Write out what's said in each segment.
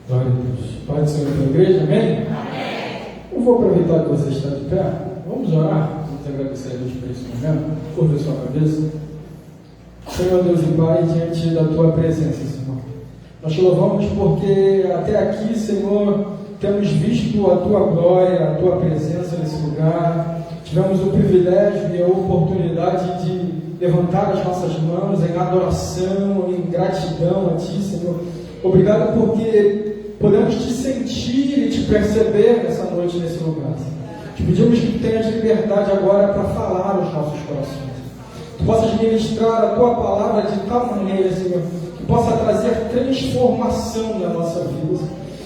Glória a Deus. Pai do Senhor pela igreja, amém? Amém. Eu vou aproveitar que você está de pé. Vamos orar. Vamos agradecer a Deus por esse momento. Curva a sua cabeça. Senhor Deus e Pai, diante da Tua presença, Senhor. Nós te louvamos porque até aqui, Senhor, temos visto a Tua glória, a Tua presença nesse lugar. Tivemos o privilégio e a oportunidade de levantar as nossas mãos em adoração, em gratidão a Ti, Senhor. Obrigado porque podemos Te sentir e Te perceber nessa noite, nesse lugar. Te pedimos que Tu tenhas liberdade agora para falar aos nossos corações. Tu possas ministrar a Tua palavra de tal maneira, Senhor, que possa trazer transformação na nossa vida.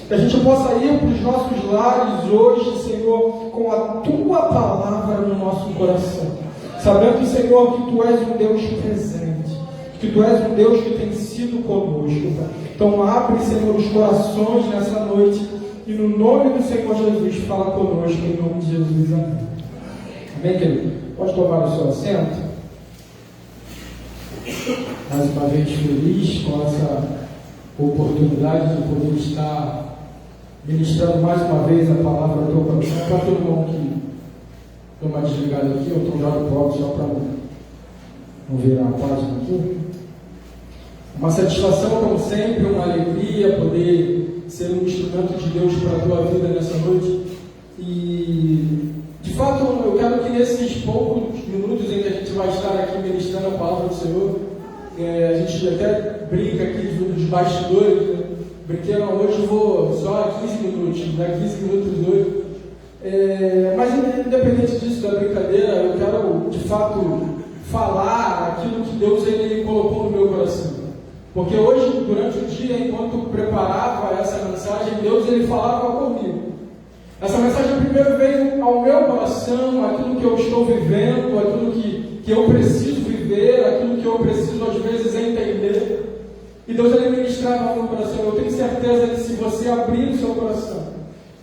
Que a gente possa ir para os nossos lares hoje, Senhor, com a Tua palavra no nosso coração. Sabendo, Senhor, que Tu és um Deus presente, que Tu és um Deus que tem sido conosco. Pai. Então abre, Senhor, os corações nessa noite e no nome do Senhor Jesus, fala conosco, em nome de Jesus. Amém. Amém, querido? Pode tomar o seu assento. Mais uma vez feliz com essa oportunidade de poder estar ministrando mais uma vez a palavra do teu coração. Para todo mundo que deu uma desligada aqui, eu estou já no bloco só para não virar a página aqui. Uma satisfação, como sempre, uma alegria poder ser um instrumento de Deus para a tua vida nessa noite. E, de fato, eu quero que nesses poucos minutos em que a gente vai estar aqui ministrando a palavra do Senhor, a gente até brinca aqui dos bastidores, né? Brinquei, hoje eu vou só a 15 minutos, 15 minutos hoje. Mas independente disso, da brincadeira, eu quero, de fato, falar aquilo que Deus ele colocou no meu coração. Porque hoje, durante o dia, enquanto preparava essa mensagem, Deus ele falava comigo. Essa mensagem primeiro veio ao meu coração, aquilo que eu estou vivendo, aquilo que eu preciso viver, aquilo que eu preciso às vezes entender. E Deus ele ministrava no meu coração. Eu tenho certeza que se você abrir o seu coração,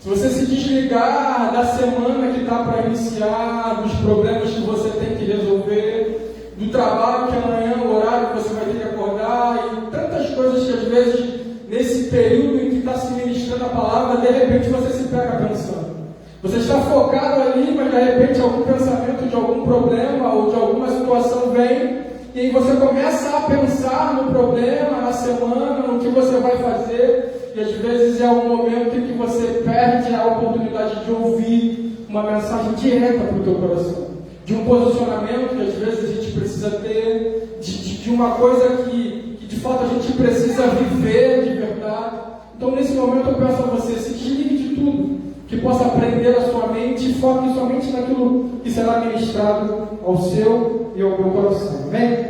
se você se desligar da semana que está para iniciar, dos problemas que você tem que resolver, do trabalho que amanhã, o horário que você vai ter que acordar, e tantas coisas que às vezes, nesse período em que está se ministrando a palavra, de repente você se pega pensando. Você está focado ali, mas de repente algum pensamento de algum problema ou de alguma situação vem, e aí você começa a pensar no problema, na semana, no que você vai fazer, e às vezes é um momento em que você perde a oportunidade de ouvir uma mensagem direta para o teu coração. De um posicionamento que às vezes a gente precisa ter, de uma coisa que de fato a gente precisa viver de verdade. Então nesse momento eu peço a você, se desligue de tudo, que possa prender a sua mente e foque somente naquilo que será ministrado ao seu e ao meu coração. Amém?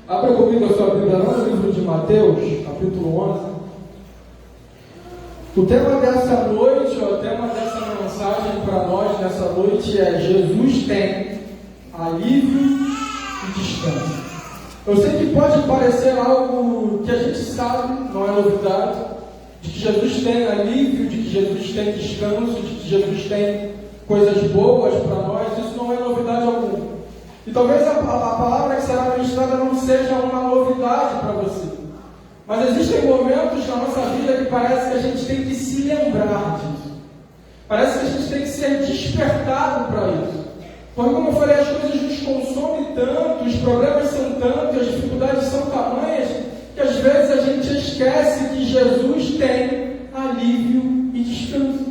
Abra comigo a sua Bíblia lá no livro de Mateus, capítulo 11. O tema dessa noite, o tema dessa mensagem para nós nessa noite é: Jesus tem alívio e descanso. Eu sei que pode parecer algo que a gente sabe, não é novidade, de que Jesus tem alívio, de que Jesus tem descanso, de que Jesus tem coisas boas para nós. Isso não é novidade alguma. E talvez a palavra que será ministrada não seja uma novidade para você. Mas existem momentos na nossa vida que parece que a gente tem que se lembrar disso. Parece que a gente tem que ser despertado para isso. Porque, como eu falei, as coisas nos consomem tanto, os problemas são tantos, as dificuldades são tamanhas, que às vezes a gente esquece que Jesus tem alívio e descanso.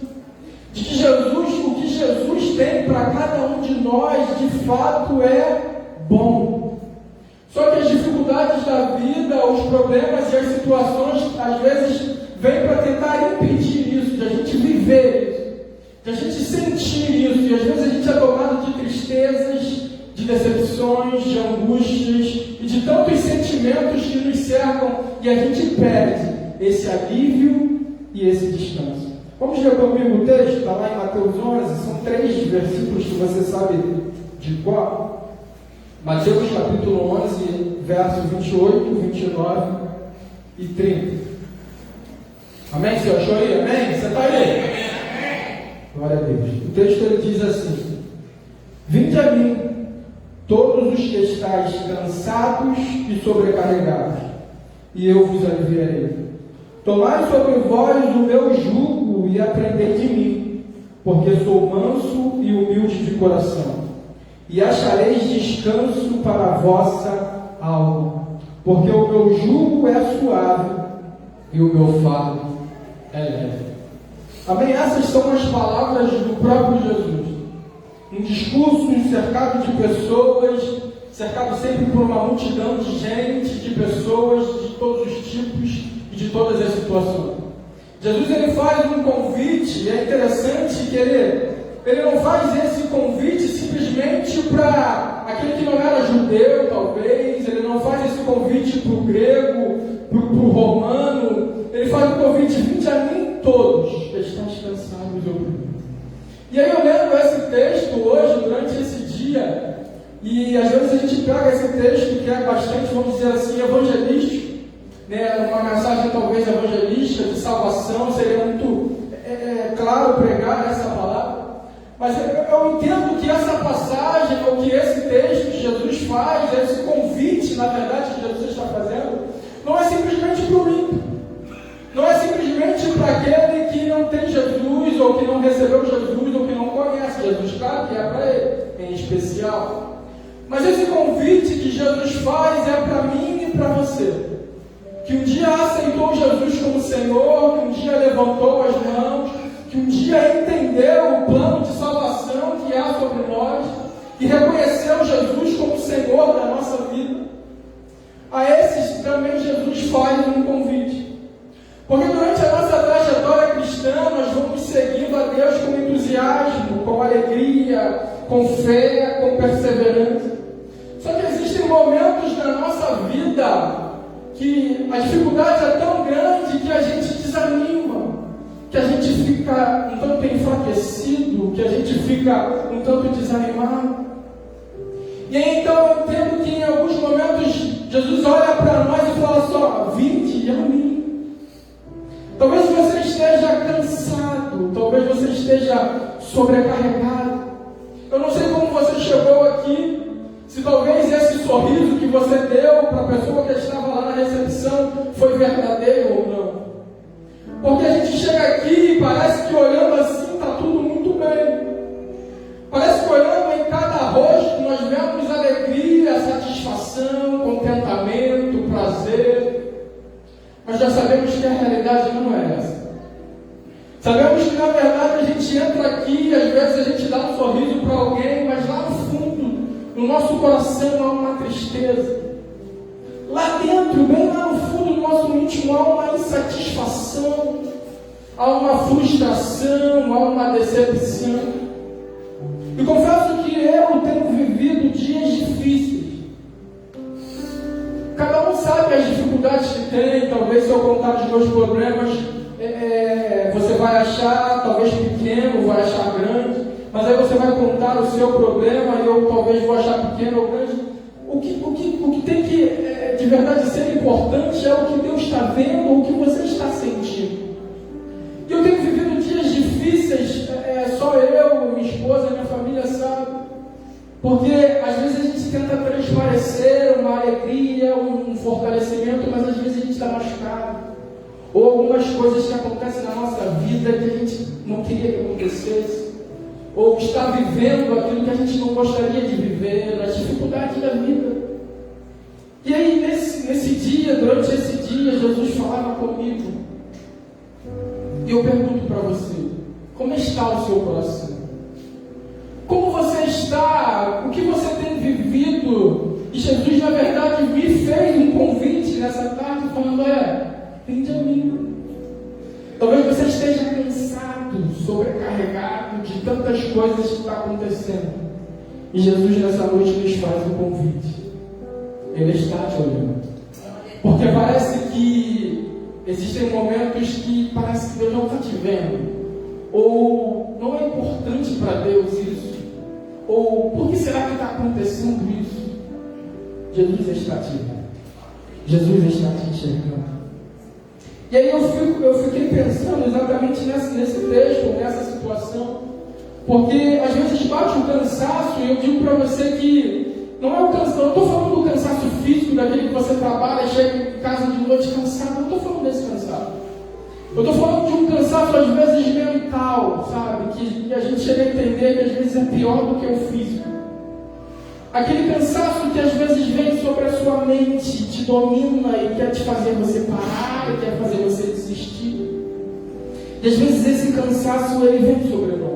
De que o que Jesus tem para cada um de nós, de fato é bom. Só que as dificuldades da vida, os problemas e as situações, às vezes, vêm para tentar impedir isso, de a gente viver isso, de a gente sentir isso, e às vezes a gente é tomado de tristezas, de decepções, de angústias, e de tantos sentimentos que nos cercam, e a gente perde esse alívio e esse descanso. Vamos ler comigo o texto, está lá em Mateus 11, são 3 versículos que você sabe de qual? Mateus capítulo 11, versos 28, 29 e 30. Amém? Você achou aí? Amém? Você está aí? Amém. Glória a Deus. O texto ele diz assim: Vinde a mim, todos os que estáis cansados e sobrecarregados, e eu vos aliviarei. Tomai sobre vós o meu jugo e aprendei de mim, porque sou manso e humilde de coração, e achareis descanso para a vossa alma, porque o meu jugo é suave e o meu fardo é leve. Amém? Essas são as palavras do próprio Jesus. Um discurso cercado de pessoas, cercado sempre por uma multidão de gente, de pessoas de todos os tipos e de todas as situações. Jesus ele faz um convite, e é interessante que ele não faz esse convite simplesmente para aquele que não era judeu, talvez, ele não faz esse convite para o grego, para o romano, ele faz um convite: vinde a mim todos, que estáis cansados e oprimidos. E aí eu lendo esse texto hoje, durante esse dia, e às vezes a gente pega esse texto que é bastante, vamos dizer assim, evangelístico, né? Uma mensagem talvez evangelística, de salvação, seria muito claro pregar essa palavra, mas eu entendo que essa passagem, ou que esse texto que Jesus faz, esse convite, na verdade, que Jesus está fazendo, não é simplesmente para o ímpio, não é simplesmente para aquele que não tem Jesus, ou que não recebeu Jesus, ou que não conhece Jesus. Claro que é para ele, em especial. Mas esse convite que Jesus faz é para mim e para você, que um dia aceitou Jesus como Senhor, que um dia levantou as mãos, que um dia entendeu o plano de salvação que há sobre nós, e reconheceu Jesus como Senhor da nossa vida. A esses também Jesus faz um convite. Porque durante a nossa trajetória cristã, nós vamos seguindo a Deus com entusiasmo, com alegria, com fé, com perseverança. Só que existem momentos na nossa vida que a dificuldade é tão grande que a gente desanima, que a gente fica um tanto enfraquecido, que a gente fica um tanto desanimado. E aí então eu entendo que em alguns momentos Jesus olha para nós e fala só: vinde a mim. Talvez você esteja cansado, talvez você esteja sobrecarregado. Eu não sei como você chegou aqui, se talvez esse sorriso que você deu para a pessoa que estava lá na recepção foi verdadeiro ou não. Porque a gente chega aqui e parece que olhando assim está tudo muito bem. Parece que olhando em cada rosto nós vemos alegria, satisfação, contentamento, prazer. Mas já sabemos que a realidade não é essa. Sabemos que na verdade a gente entra aqui e às vezes a gente dá um sorriso para alguém, mas lá no fundo, no nosso coração há uma tristeza. Lá dentro, bem lá no fundo do nosso íntimo, há uma insatisfação, há uma frustração, há uma decepção. E confesso que eu tenho vivido dias difíceis. Cada um sabe as dificuldades que tem. Talvez se eu contar os meus problemas, você vai achar talvez pequeno, vai achar grande, mas aí você vai contar o seu problema e eu talvez vou achar pequeno ou grande. O que tem que de verdade ser importante é o que Deus está vendo, o que você está sentindo. E eu tenho vivido dias difíceis, só eu, minha esposa, minha família sabe. Porque às vezes a gente tenta transparecer uma alegria, um fortalecimento, mas às vezes a gente está machucado. Ou algumas coisas que acontecem na nossa vida que a gente não queria que acontecesse. Ou está vivendo aquilo que a gente não gostaria de viver, nas dificuldades da vida. E aí nesse dia, durante esse dia, Jesus falava comigo. E eu pergunto para você, como está o seu coração? Como você está? O que você tem vivido? E Jesus, na verdade, me fez um convite nessa tarde, falando: vinde a mim. Talvez você esteja cansado, sobrecarregado de tantas coisas que estão acontecendo. E Jesus, nessa noite, nos faz um convite. Ele está te olhando. Porque parece que existem momentos que parece que Deus não está te vendo. Ou não é importante para Deus isso. Ou por que será que está acontecendo isso? Jesus está te vendo. Jesus está te enxergando. E aí eu fiquei pensando exatamente nesse texto, nessa situação. Porque às vezes bate um cansaço, e eu digo para você que não é o cansaço, eu não estou falando do cansaço físico, daquele que você trabalha, chega em casa de noite cansado, não estou falando desse cansaço. Eu estou falando de um cansaço às vezes mental, sabe? Que a gente chega a entender que às vezes é pior do que o físico. Aquele cansaço que às vezes vem sobre a sua mente, te domina e quer te fazer você parar, e quer fazer você desistir. E às vezes esse cansaço ele vem sobre nós.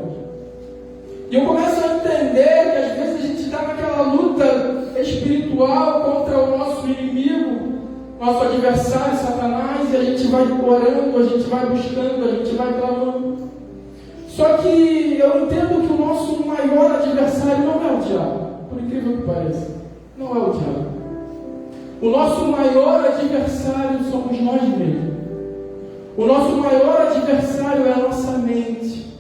E eu começo a entender que às vezes a gente está naquela luta espiritual contra o nosso inimigo, nosso adversário, Satanás, e a gente vai orando, a gente vai buscando, a gente vai clamando. Só que eu entendo que o nosso maior adversário não é o diabo, por incrível que pareça. Não é o diabo. O nosso maior adversário somos nós mesmos. O nosso maior adversário é a nossa mente.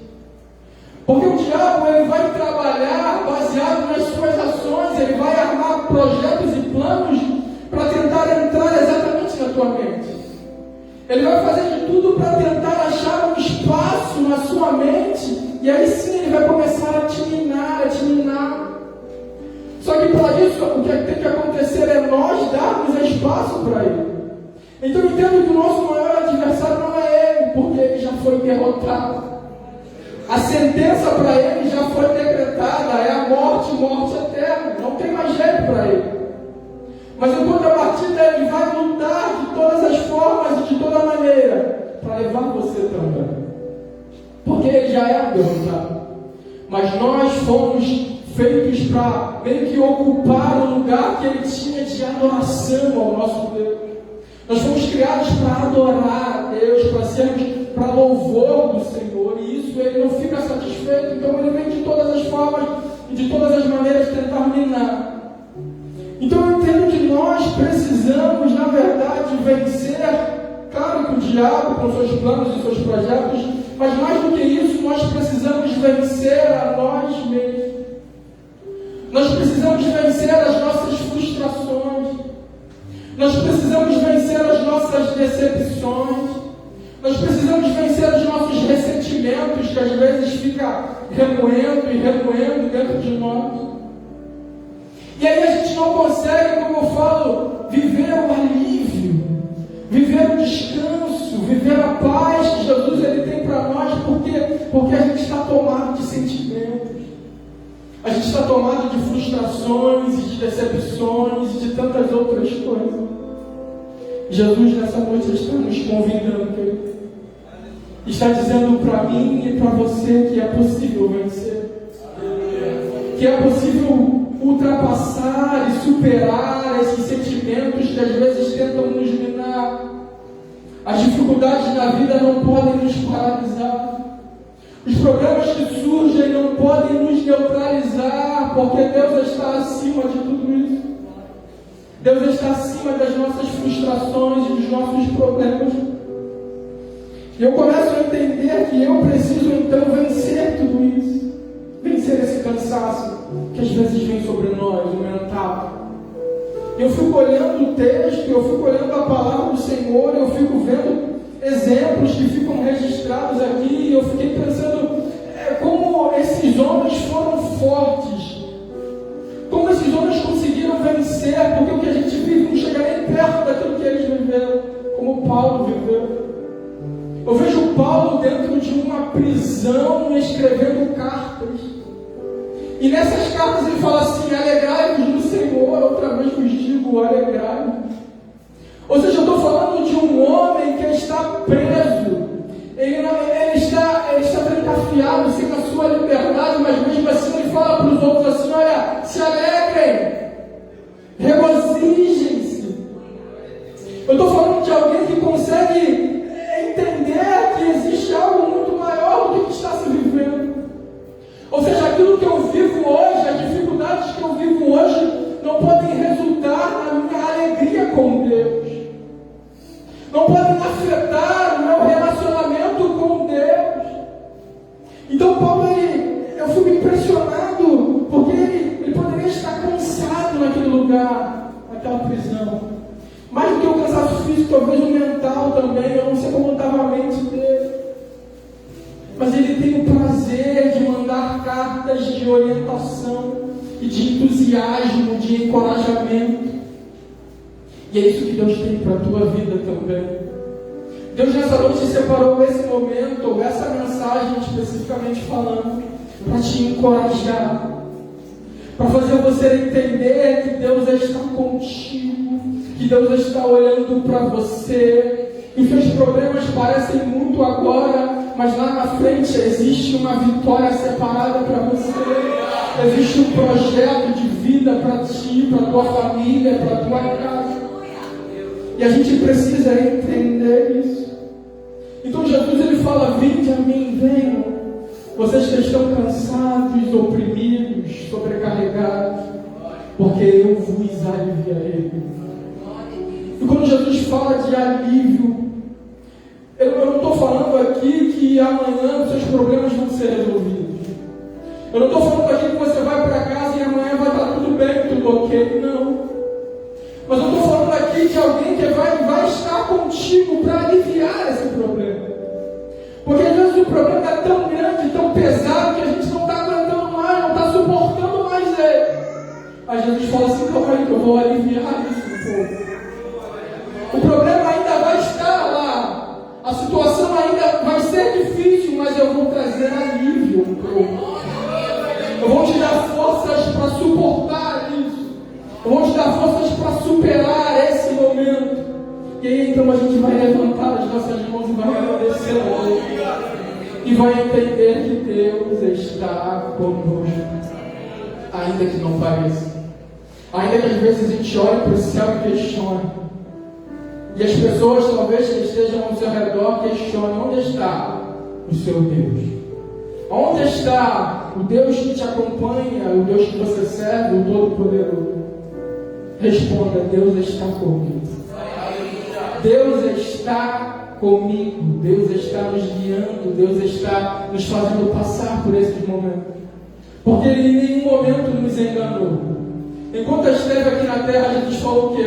Porque o diabo ele vai trabalhar baseado nas suas ações, ele vai armar projetos e planos para tentar entrar exatamente na tua mente. Ele vai fazer de tudo para tentar achar um espaço na sua mente, e aí sim ele vai começar a te minar. Só que para isso o que tem que acontecer é nós darmos espaço para ele. Então eu entendo que o nosso maior adversário não é ele, porque ele já foi derrotado. A sentença para ele já foi decretada, é a morte eterna, não tem mais jeito para ele. Mas em contrapartida ele vai lutar de todas as formas e de toda maneira para levar você também. Porque ele já é derrotado. Mas nós fomos feitos para meio que ocupar o lugar que ele tinha de adoração ao nosso Deus. Nós fomos criados para adorar a Deus, para sermos para louvor do Senhor, e isso ele não fica satisfeito, então ele vem de todas as formas e de todas as maneiras tentar minar. Então eu entendo que nós precisamos, na verdade, vencer, claro que o diabo com seus planos e seus projetos, mas mais do que isso, nós precisamos vencer a nós mesmos. Nós precisamos vencer as nossas frustrações. Nós precisamos vencer as nossas decepções. Nós precisamos vencer os nossos ressentimentos, que às vezes fica remoendo dentro de nós. E aí a gente não consegue, como eu falo, viver o alívio, viver o descanso, viver a paz que Jesus ele tem para nós, porque a gente está tomado de sentimentos. A gente está tomado de frustrações e de decepções e de tantas outras coisas. Jesus nessa noite está nos convidando, está dizendo para mim e para você que é possível vencer, que é possível ultrapassar e superar esses sentimentos que às vezes tentam nos minar. As dificuldades na vida não podem nos paralisar. Os problemas que surgem não podem nos neutralizar, porque Deus está acima de tudo isso. Deus está acima das nossas frustrações e dos nossos problemas. E eu começo a entender que eu preciso então vencer tudo isso. Vencer esse cansaço que às vezes vem sobre nós, o mental. Eu fico olhando o texto, eu fico olhando a palavra do Senhor, eu fico vendo exemplos que ficam registrados aqui, e eu fiquei pensando como esses homens foram fortes, como esses homens conseguiram vencer, porque o que a gente vive não chega nem perto daquilo que eles viveram, como Paulo viveu. Eu vejo Paulo dentro de uma prisão escrevendo cartas, e nessas cartas ele fala assim: alegrai-vos no Senhor, outra vez vos digo, alegrai-vos. Ou seja, eu estou falando de um homem que está preso, ele está trancafiado, sem a sua liberdade, mas mesmo assim ele fala para os outros assim: olha, se alegrem, regozijem-se. Eu estou falando de alguém que consegue entender que existe algo muito maior do que está se vivendo. Ou seja, aquilo que eu vivo hoje, as dificuldades que eu vivo hoje, não podem resultar na minha alegria com Deus. Não podem afetar o meu relacionamento com Deus. Então Paulo, eu fico impressionado, porque ele poderia estar cansado naquele lugar, naquela prisão. Mais do que o cansaço físico, talvez o mental também, eu não sei como estava a mente dele. Mas ele tem o prazer de mandar cartas de orientação e de entusiasmo, de encorajamento. E é isso que Deus tem para a tua vida também. Deus nessa noite separou esse momento, ou essa mensagem especificamente falando, para te encorajar, para fazer você entender que Deus está contigo, que Deus está olhando para você, que os seus problemas parecem muito agora, mas lá na frente existe uma vitória separada para você, existe um projeto de vida para ti, para tua família, para tua casa, e a gente precisa entender isso. Então Jesus ele fala: vinde a mim, venham, vocês que estão cansados, oprimidos, sobrecarregados, porque eu vos aliviarei. E quando Jesus fala de alívio, eu não estou falando aqui que amanhã os seus problemas vão ser resolvidos. Eu não estou falando aqui que você vai para casa e amanhã vai estar tudo bem, tudo ok. Não. Mas eu estou falando aqui de alguém que vai estar contigo para aliviar esse problema. Porque às vezes o problema é tão grande, tão pesado, que a gente não está aguentando mais, não está suportando mais ele. Aí Jesus fala assim: calma aí que eu vou aliviar isso um pouco. O problema ainda vai estar lá, a situação ainda vai ser difícil, mas eu vou trazer alívio um pouco. Eu vou te dar forças para suportar isso. Eu vou te dar forças para superar esse momento. E aí então a gente vai levantar as nossas mãos e vai agradecer a Deus. E vai entender que Deus está conosco. Ainda que não pareça. Ainda que às vezes a gente olhe para o céu e questione. E as pessoas talvez que estejam ao seu redor questionem: onde está o seu Deus? Onde está o Deus que te acompanha, o Deus que você serve, o Todo-Poderoso? Responda: Deus está comigo. Deus está comigo. Deus está nos guiando. Deus está nos fazendo passar por esses momentos. Porque Ele em nenhum momento nos enganou. Enquanto esteve aqui na terra, a gente falou o quê?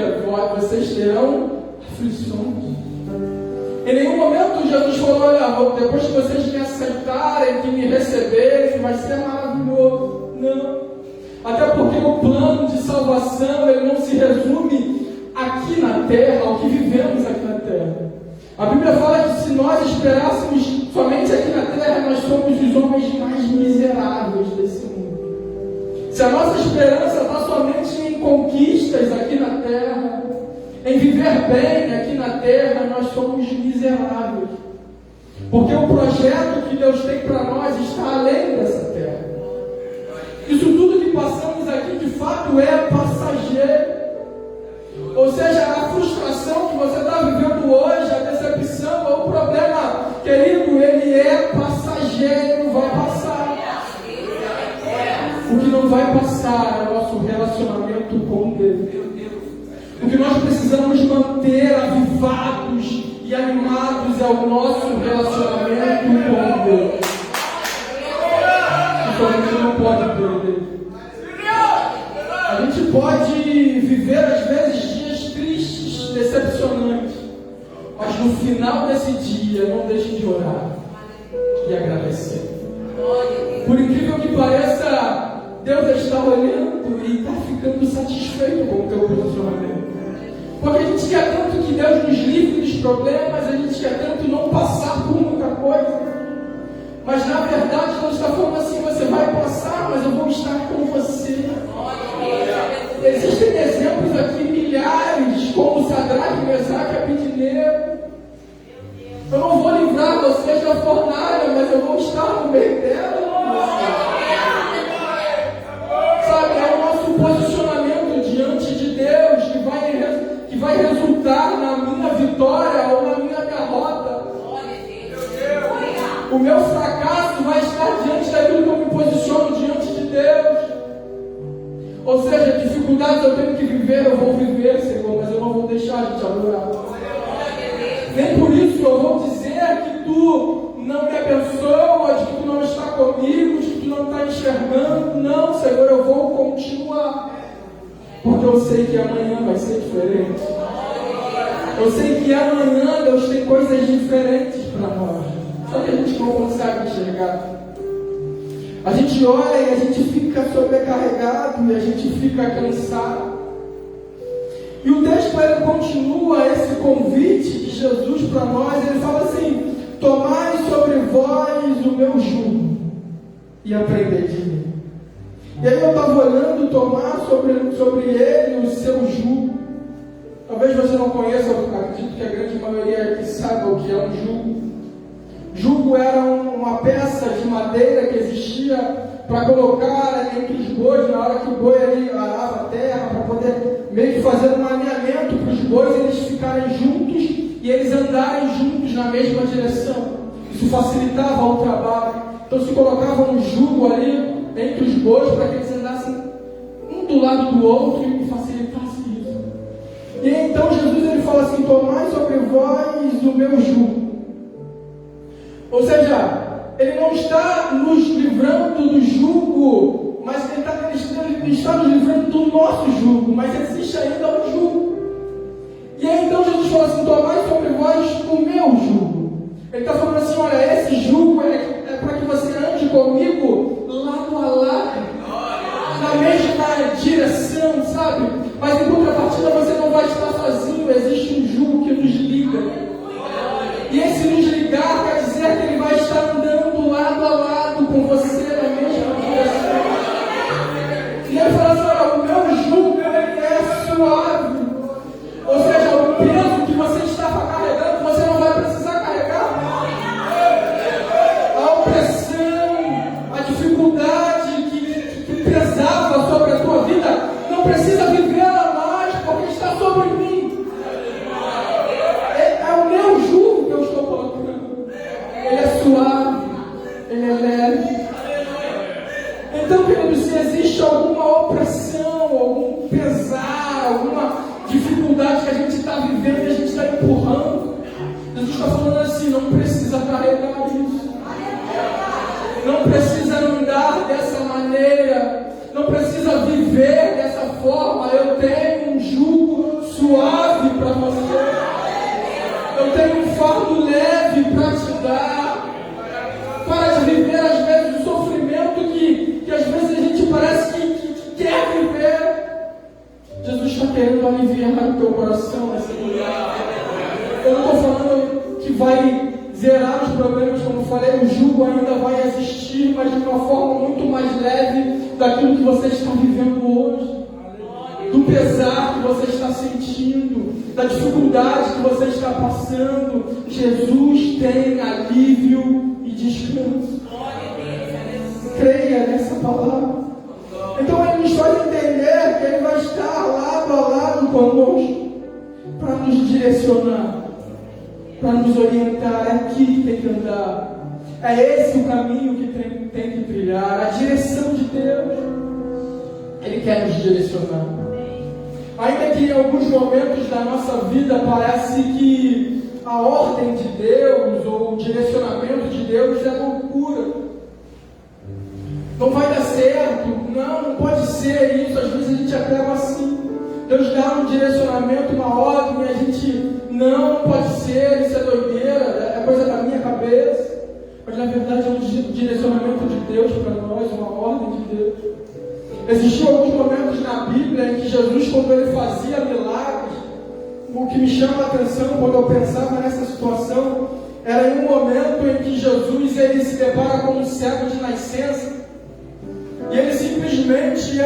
Vocês terão aflições. Em nenhum momento Jesus falou: olha, depois que vocês me aceitarem, que me receberem, vai ser maravilhoso. Não. Até porque o plano de salvação, ele não se resume aqui na terra, ao que vivemos aqui na terra. A Bíblia fala que se nós esperássemos somente aqui na terra, nós somos os homens mais miseráveis desse mundo. Se a nossa esperança está somente em conquistas aqui na terra, em viver bem aqui na terra, nós somos miseráveis. Porque o projeto que Deus tem para nós está além dessa terra. Isso tudo que passamos aqui, de fato, é passageiro. Ou seja, a frustração que você está vivendo hoje, a decepção, ou o problema, querido, ele é passageiro, vai passar. O que não vai passar é o nosso relacionamento com Deus. O que nós precisamos manter avivados e animados é o nosso relacionamento com Deus. Então a gente não pode perder. A gente pode viver às vezes dias tristes, decepcionantes, mas no final desse dia não deixe de orar e agradecer. Por incrível que pareça, Deus está olhando e está ficando satisfeito com o teu posicionamento. Porque a gente quer tanto que Deus nos livre dos problemas, a gente quer tanto não passar por muita coisa. Mas na verdade Deus está falando assim: você vai passar, mas eu vou estar com você. Existem exemplos aqui, milhares, como Sadraque, Mesaque e Abednego. Eu não vou livrar vocês da fornalha, mas eu vou estar no meio dela. Sabe, é o nosso posicionamento diante de Deus que vai resultar na minha vitória ou na minha derrota. O meu fracasso vai estar diante daquilo que eu me posiciono diante de Deus. Ou seja, dificuldades eu tenho que viver, eu vou viver, Senhor, mas eu não vou deixar de te adorar. Nem por isso eu vou dizer que tu não me abençoas, que tu não está comigo, que tu não está enxergando. Não, Senhor, eu vou continuar. Porque eu sei que amanhã vai ser diferente. Eu sei que amanhã Deus tem coisas diferentes para nós. Só que a gente não consegue enxergar. A gente olha e a gente fica sobrecarregado e a gente fica cansado. E o texto ele continua esse convite de Jesus para nós. Ele fala assim: tomai sobre vós o meu jugo e aprendei de mim. E aí eu estava olhando, tomar sobre ele o seu jugo. Talvez você não conheça, eu acredito que a grande maioria aqui saiba o que é um jugo. Jugo era uma peça de madeira que existia para colocar entre os bois, na hora que o boi ali arava a terra, para poder meio que fazer um alinhamento para os bois eles ficarem juntos e eles andarem juntos na mesma direção. Isso facilitava o trabalho. Então se colocava um jugo ali entre os bois para que eles andassem um do lado do outro e facilitasse isso. E então Jesus ele fala assim: tomai sobre vós o meu jugo. Ou seja, ele não está nos livrando do jugo, mas ele está nos livrando do nosso jugo, mas existe ainda um jugo. E aí então Jesus fala assim: tomai sobre vós o meu jugo. Ele está falando assim: olha, esse jugo é para que você ande comigo lado a lado, na mesma direção, sabe? Mas em contrapartida você não vai estar sozinho, existe um jugo que nos liga. E esse nos ligar quer dizer que ele vai estar andando lado a lado com você na mesma direção. E ele fala assim: olha, o meu jugo ele é suave. Ou seja, o peso que você estava carregando, você não vai precisar carregar. A opressão, a dificuldade que pesava sobre a tua vida, não precisa vivê-la mais, porque está sobre mim. É o meu jugo que eu estou colocando. Ele é suave, ele é leve. Então, querido, se existe alguma opressão, algum pesar, alguma dificuldade que a gente está vivendo e a gente está empurrando, Jesus está falando assim: não precisa carregar isso. Não precisa andar dessa maneira. Não precisa viver dessa forma. Eu tenho um jugo suave para você. Eu tenho um fardo leve para te dar. Para de viver às vezes o sofrimento que às vezes a gente parece que quer viver. Jesus está querendo aliviar o teu coração nessa manhã. Eu não estou falando que vai zerar os problemas, como eu falei, o jugo ainda vai existir, mas de uma forma muito mais leve daquilo que você está vivendo hoje. Do pesar que você está sentindo, da dificuldade que você está passando. Jesus tem alívio e descanso. Creia nessa palavra. Então ele nos faz entender que ele vai estar lado a lado conosco para nos direcionar, para nos orientar. É aqui que tem que andar. É esse o caminho que tem que trilhar. A direção de Deus. Ele quer nos direcionar. Ainda que em alguns momentos da nossa vida parece que a ordem de Deus ou o direcionamento de Deus é loucura. Não vai dar certo. Não pode ser isso. Às vezes a gente acaba assim. Deus dá um direcionamento, uma ordem, e a gente não pode ser, isso é doideira, é coisa da minha cabeça. Mas na verdade é um direcionamento de Deus para nós, uma ordem de Deus. Existiam alguns momentos na Bíblia em que Jesus, quando ele fazia milagres, o que me chama a atenção quando eu pensava nessa situação, era em um momento em que Jesus ele se depara com um cego de nascença, e ele simplesmente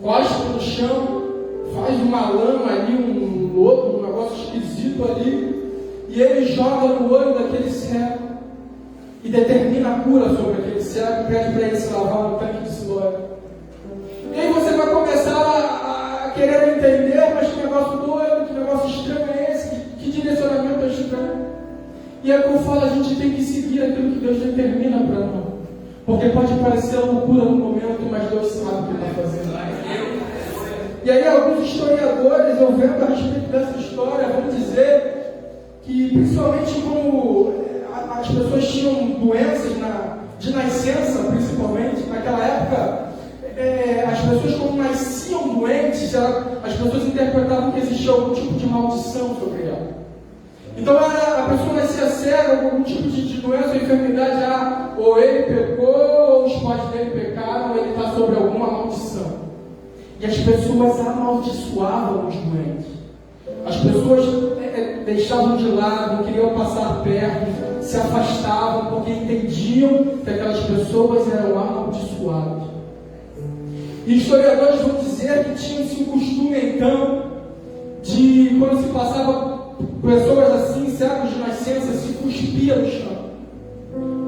cospe no chão, faz uma lama ali, um lodo, um negócio esquisito ali, e ele joga no olho daquele cego, e determina a cura sobre aquele cego, e pede para ele se lavar no tanque de Siloé. E aí você vai começar a querer entender, mas que negócio doido, que negócio estranho é esse, que direcionamento é estranho. E é o que eu falo, a gente tem que seguir aquilo que Deus determina para nós. Porque pode parecer loucura no momento, mas Deus sabe o que está fazendo. E aí alguns historiadores, eu vendo a respeito dessa história, vão dizer que, principalmente como as pessoas tinham doenças de nascença, principalmente, naquela época, as pessoas quando nasciam doentes, as pessoas interpretavam que existia algum tipo de maldição sobre ela. Então a pessoa nascia cega, algum tipo de doença ou enfermidade, ou ele pecou, ou os pais dele pecaram, ou ele está sobre alguma maldição. E as pessoas amaldiçoavam os doentes. As pessoas deixavam de lado, não queriam passar perto, se afastavam, porque entendiam que aquelas pessoas eram amaldiçoadas. E historiadores vão dizer que tinha-se o costume, então, de, quando se passava pessoas assim, cegos de nascença, se cuspia no chão.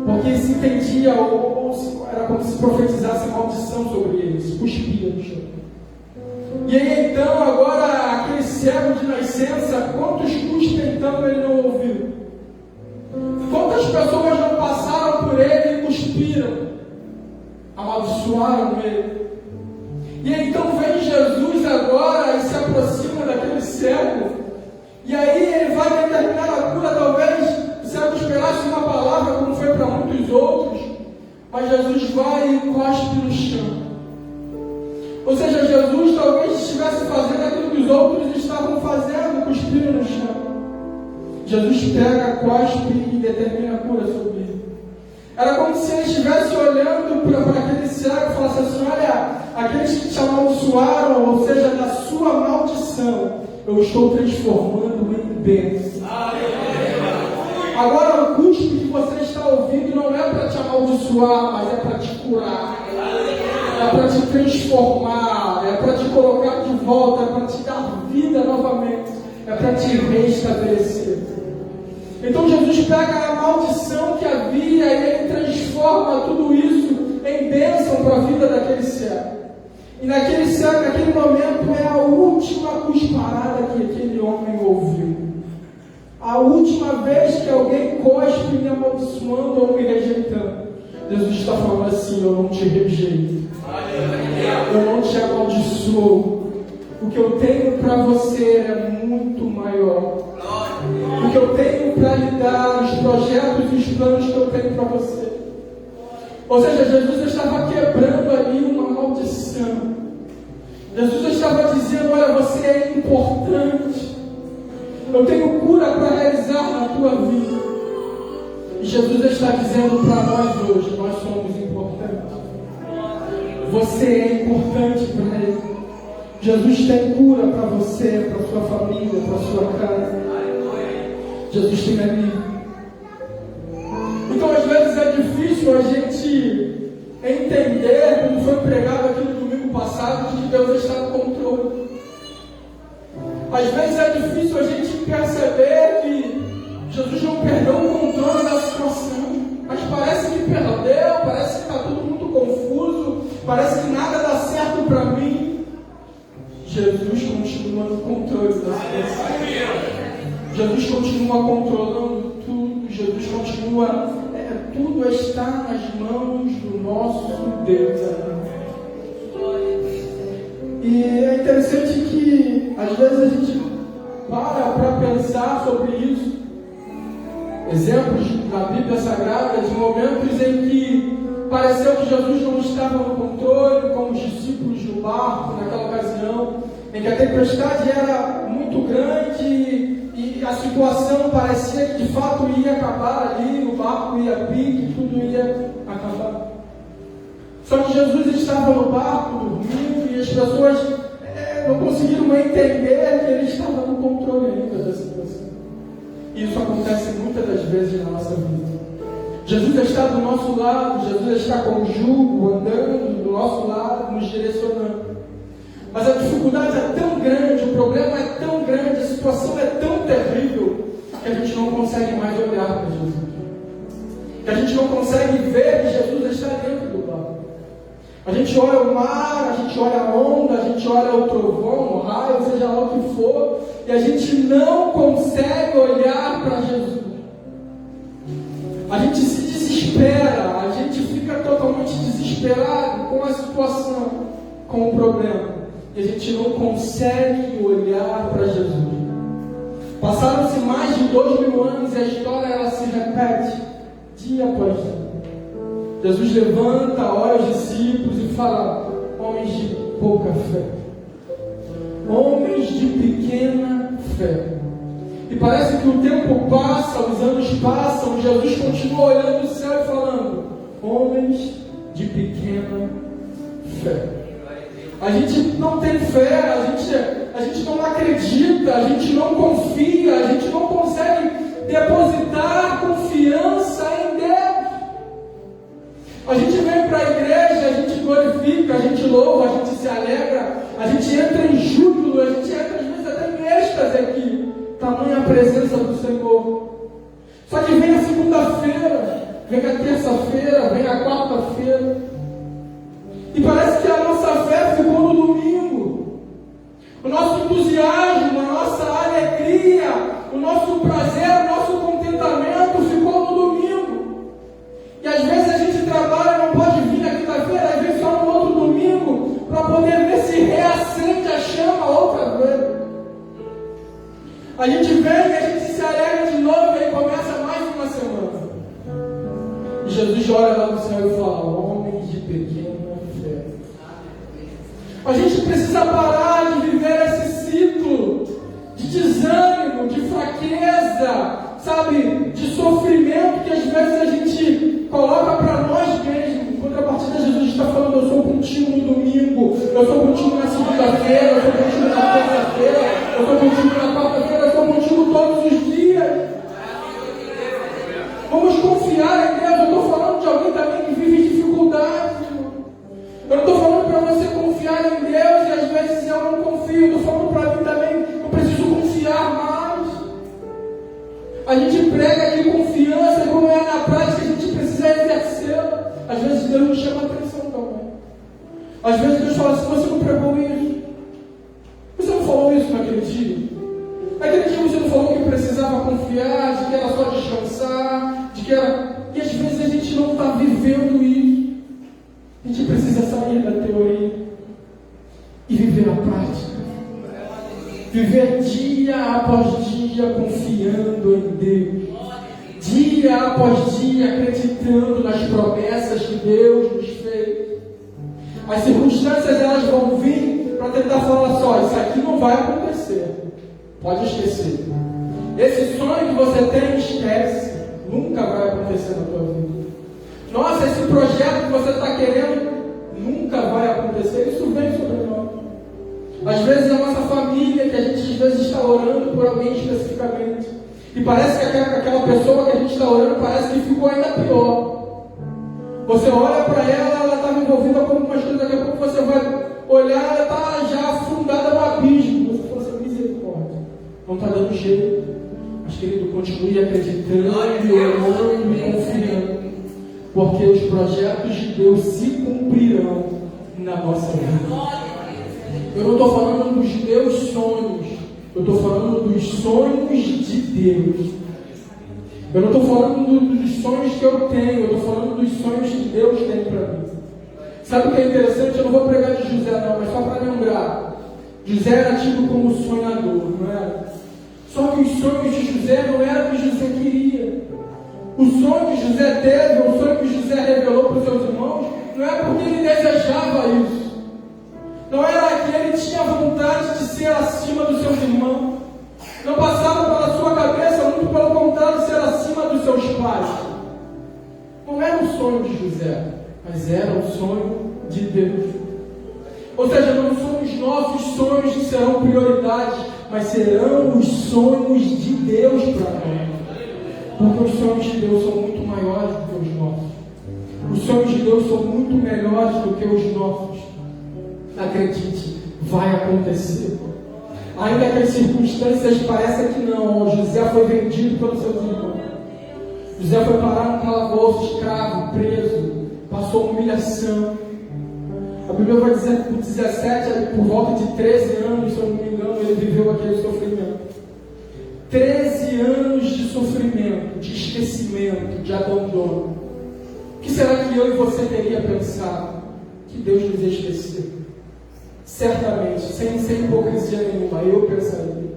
Porque se entendia, era como se profetizasse maldição sobre eles, se cuspia no chão. E aí então, agora, aquele cego de nascença, quantos cuspem então ele não ouviu? Quantas pessoas não passaram por ele e cuspiram, amaldiçoaram ele? E aí então vem Jesus agora e se aproxima daquele cego, e aí ele vai determinar a cura. Talvez o cego esperasse uma palavra, como foi para muitos outros, mas Jesus vai e cospe no chão. Ou seja, Jesus talvez estivesse fazendo aquilo que os outros estavam fazendo, cuspindo no chão. Jesus pega, cospe e determina a cura sobre ele. Era como se ele estivesse olhando para aquele cego e falasse assim: olha, aqueles que te amaldiçoaram, ou seja, da sua maldição, eu estou transformando em bênção. Agora o cuspe que você está ouvindo não é para te amaldiçoar, mas é para te curar. É para te transformar, é para te colocar de volta, é para te dar vida novamente, é para te restabelecer. Então Jesus pega a maldição que havia e ele transforma tudo isso em bênção para a vida daquele cego. E naquele cego, naquele momento, é a última cusparada que aquele homem ouviu. A última vez que alguém cospe me amaldiçoando ou me rejeitando. Jesus está falando assim: eu não te rejeito, eu não te amaldiçoo. O que eu tenho para você é muito maior. O que eu tenho para lhe dar, os projetos e os planos que eu tenho para você. Ou seja, Jesus estava quebrando ali uma maldição. Jesus estava dizendo: olha, você é importante. Eu tenho cura para realizar na tua vida. E Jesus está dizendo para nós hoje: nós somos importantes. Você é importante para Ele. Jesus tem cura para você, para sua família, para sua casa. Jesus tem alívio. Então, às vezes é difícil a gente entender, como foi pregado aqui no domingo passado, de que Deus está no controle. Às vezes é difícil a gente perceber que Jesus não perdeu o controle da situação, mas parece que perdeu, parece que está tudo muito confuso, parece que nada dá certo para mim. Jesus continua no controle da situação. Jesus continua controlando tudo. Jesus continua, tudo está nas mãos do nosso Deus. E é interessante que às vezes a gente para pensar sobre isso. Exemplos na Bíblia Sagrada de momentos em que pareceu que Jesus não estava no controle, como os discípulos do barco naquela ocasião, em que a tempestade era muito grande e a situação parecia que de fato ia acabar ali, o barco ia a pique, tudo ia acabar. Só que Jesus estava no barco, dormindo, e as pessoas não conseguiram entender que Ele estava no controle ainda da situação. E isso acontece muitas das vezes na nossa vida. Jesus está do nosso lado, Jesus está com o jugo, andando do nosso lado, nos direcionando. Mas a dificuldade é tão grande, o problema é tão grande, a situação é tão terrível, que a gente não consegue mais olhar para Jesus. Que a gente não consegue ver que Jesus está dentro do barco. A gente olha o mar, a gente olha a onda, a gente olha o trovão, o raio, seja lá o que for, e a gente não consegue olhar para Jesus. A gente se desespera, a gente fica totalmente desesperado com a situação, com o problema. E a gente não consegue olhar para Jesus. Passaram-se mais de 2000 anos e a história ela se repete dia após dia. Jesus levanta, olha os discípulos e fala: homens de pouca fé, homens de pequena fé. E parece que o tempo passa, os anos passam, Jesus continua olhando o céu e falando: homens de pequena fé. A gente não tem fé, a gente não acredita, a gente não confia, a gente não consegue depositar confiança em Deus. A gente vem para a igreja, a gente glorifica, a gente louva, a gente se alegra, a gente entra em júbilo, a gente entra às vezes até em êxtase aqui. Tamanha a presença do Senhor. Só que vem a segunda-feira, vem a terça-feira, vem a quarta-feira, e parece que a nossa fé ficou no domingo. O nosso entusiasmo, a nossa alegria, o nosso prazer, o nosso contentamento ficou no domingo. E às vezes a gente trabalha e não pode vir na quinta-feira, às vezes só no outro domingo, para poder ver se reacende a chama outra vez. A gente vem, a gente se alegra de novo e aí começa mais uma semana. E Jesus olha lá no céu e fala: homens de pequena fé. A gente precisa parar de viver esse ciclo de desânimo, de fraqueza, sabe, de sofrimento que às vezes a gente coloca para nós mesmos. Em contrapartida, Jesus está falando: eu sou contigo no domingo, eu sou contigo na segunda-feira, eu sou contigo na terça-feira, eu sou contigo na quarta-feira, eu sou contigo todos os dias. Vamos confiar em Deus. Eu estou falando de alguém também que vive dificuldade. Eu não estou falando para você confiar em Deus e às vezes eu não confio. Eu estou falando para mim também, eu preciso confiar mais. A gente prega aqui confiança, como é na prática a gente precisa exercê-la. Às vezes Deus nos chama a atenção também. Às vezes Deus fala assim: você não pregou isso, você não falou isso naquele dia. Naquele dia você não falou que precisava confiar, de que era só descansar, de que era... E às vezes a gente não está vivendo isso. A gente precisa sair da teoria e viver a prática. Viver dia após dia confiando em Deus. Dia após dia acreditando nas promessas que Deus nos fez. As circunstâncias elas vão vir para tentar falar só: isso aqui não vai acontecer. Pode esquecer. Esse sonho que você tem, esquece. Nunca vai acontecer na tua vida. Nossa, esse projeto que você está querendo, nunca vai acontecer. Isso vem sobre nós. Às vezes a nossa família, que a gente às vezes está orando por alguém especificamente, e parece que aquela pessoa que a gente está orando parece que ficou ainda pior. Você olha para ela, ela estava envolvida com algumas coisas, daqui a pouco você vai olhar, ela está já afundada no abismo. Você fala assim: misericórdia, não está dando jeito. Mas, querido, continue acreditando, orando e confiando, porque os projetos de Deus se cumprirão na nossa vida. Eu não estou falando dos meus sonhos, eu estou falando dos sonhos de Deus. Eu não estou falando dos sonhos que eu tenho, eu estou falando dos sonhos que Deus tem para mim. Sabe o que é interessante? Eu não vou pregar de José não, mas só para lembrar. José era tido como sonhador, não era? Só que os sonhos de José não eram o que José queria. O sonho que José teve, o sonho que José revelou para os seus irmãos, não é porque ele desejava isso. Não era que ele tinha vontade de ser acima dos seus irmãos. Não passava pela sua cabeça, muito pelo contrário, de ser acima dos seus pais. Não era o sonho de José, mas era o sonho de Deus. Ou seja, não são os nossos sonhos que serão prioridade, mas serão os sonhos de Deus para nós. Porque os sonhos de Deus são muito maiores do que os nossos. Os sonhos de Deus são muito melhores do que os nossos. Acredite, vai acontecer. Ainda que as circunstâncias pareçam que não. José foi vendido pelos seus irmãos. José foi parar num calabouço, escravo, preso, passou humilhação. A Bíblia vai dizer que por 17, por volta de 13 anos, se eu não me engano, ele viveu aquele sofrimento. 13 anos de sofrimento, de esquecimento, de abandono. O que será que eu e você teria pensado? Que Deus nos esqueceu. Certamente, sem hipocrisia nenhuma, eu pensaria.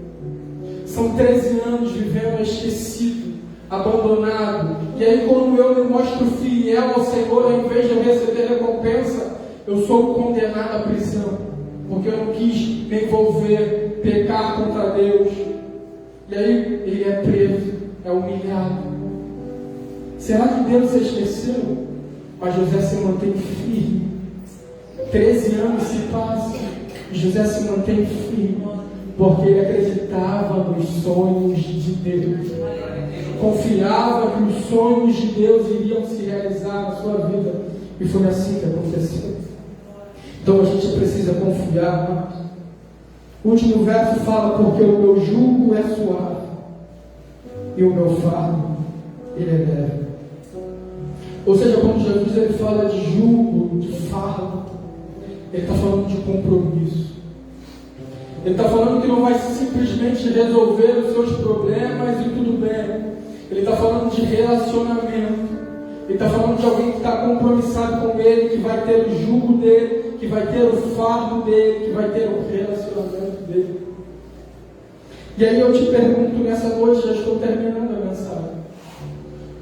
São 13 anos vivendo esquecido, abandonado. E aí quando eu me mostro fiel ao Senhor, ao invés de eu receber recompensa, eu sou condenado à prisão. Porque eu não quis me envolver, pecar contra Deus. E aí ele é preso, é humilhado. Será que Deus se esqueceu? Mas José se mantém firme. 13 anos se passam e José se mantém firme, porque ele acreditava nos sonhos de Deus. Confiava que os sonhos de Deus iriam se realizar na sua vida. E foi assim que aconteceu. Então a gente precisa confiar. O último verso fala: porque o meu jugo é suave e o meu fardo ele é leve. Ou seja, quando Jesus ele fala de jugo, de fardo, ele está falando de compromisso. Ele está falando que não vai simplesmente resolver os seus problemas e tudo bem. Ele está falando de relacionamento. Ele está falando de alguém que está compromissado com ele, que vai ter o jugo dele, que vai ter o fardo dele, que vai ter o relacionamento dele. E aí eu te pergunto nessa noite, já estou terminando a mensagem: